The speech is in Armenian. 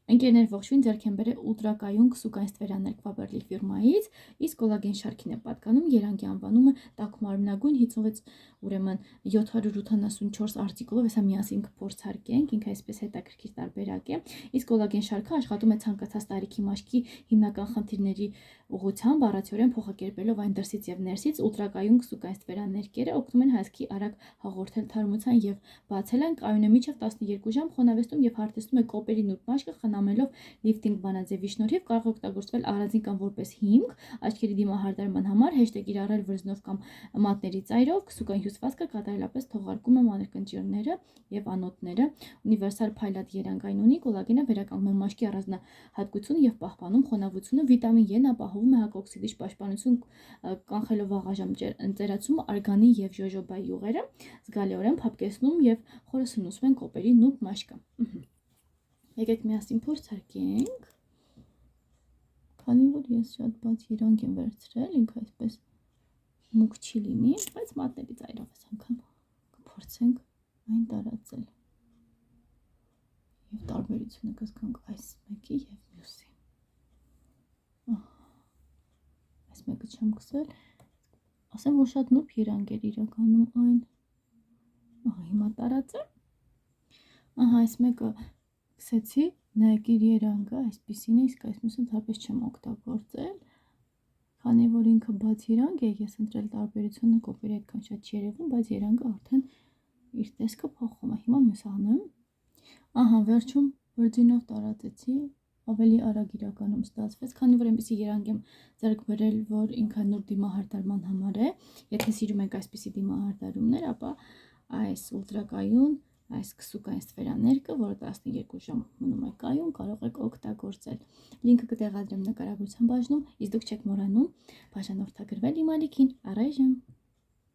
Ընկերներ ողջույն, ձեռք եմ բերել ուլտրակայուն քսուկային ստվերաներ Կվաբերլի ֆիրմայից, իսկ կոլագեն շարքին է պատկանում, երանգի անվանումը տաք մարմնագույն 56 ուրեմն 784 արտիկլով, հեսա միասին կփորձարկենք, ինքը այսպես հետաքրքիր տարբերակ է, իսկ կոլագեն շարքը աշխատում է ցանկացած տարիքի մաշկի հիմնական խնդիրների ուղղությամբ, առատորեն փոխակերպելով այն դրսից եւ ներսից, ուլտրակայուն քսուկային ստվերաներկերը օգնում են հայացքի արագ հաղորդել թարմության եւ բացել այն, կայուն է մինչեւ 12 ժամ, խոնավեցնում եւ հարթեցնում է կոպերի նուրբ մաշկը խնամելով լիֆտինգ բանաձևի շնորհիվ կարող է օգտագործվել առանձին կամ որպես հիմք աչքերի դիմահարդարման համար, հեշտ է կիրառել վրձնով կամ մատների ծայրով, քսուկային հյուսվածքը կատարելապես թողարկում է մանրկնճիռները եւ անոթները, ունիվերսալ փայլատ երանգային ունի, կոլագենը վերականգնում է մաշկի առանձնահատկությունը եւ պահպանում խոնավությունը, վիտամին E-ն ապահովում է հակօքսիդիչ պաշտպանություն, կանխելով վաղաժամ ընծերացում, արգանի եւ ժոժոբայի յուղերը, զգալիորեն փափկեցնում եւ խորասնուցում են կոպերի նուրբ մաշկը։ Եկեք միասին փորձարկենք, քանի որ ես շատ բաց երանգ եմ վերցրել, ինքը այսպես մուգ չի լինի, բայց մատների ծայրով այս անգամ կփորձենք այն տարածել եւ տարբերությունը կզգանք այս մեկի եւ մյուսի։ Այս մեկը չեմ գցել, ասեմ, որ շատ նուրբ երանգ էր իրականում այն։ Հիմա տարածեմ։ Այս մեկը գցեցի, նայեք իր երանգը, այսպիսին է, իսկ այս մյուսը դարպես չեմ օգտագործել, քանի որ ինքը բաց երանգ է, ես ընտրել տարբերությունը կոպերի այդքան շատ չի երևում, բայց երանգը արդեն իր տեսքը փոխում է։ Հիմա մյուս անեմ։ Վերջում վրձինով տարածեցի, ավելի արագ իրականում ստացվեց, քանի որ այնպիսի երանգ եմ ձեռք բերել, որ ինքը նուրբ դիմահարդարման համար է, եթե սիրում եք այսպիսի դիմահարդարումներ, ապա այս ուլտրակայուն, այս քսուկային ստվերաներկը, որը 12 ժամ մնում է կայուն, կարող եք օգտագործել։ Լինքը կտեղադրեմ նկարագրության բաժնում, իսկ դուք չեք մոռանում բաժանորդագրվել իմ ալիքին, առայժմ։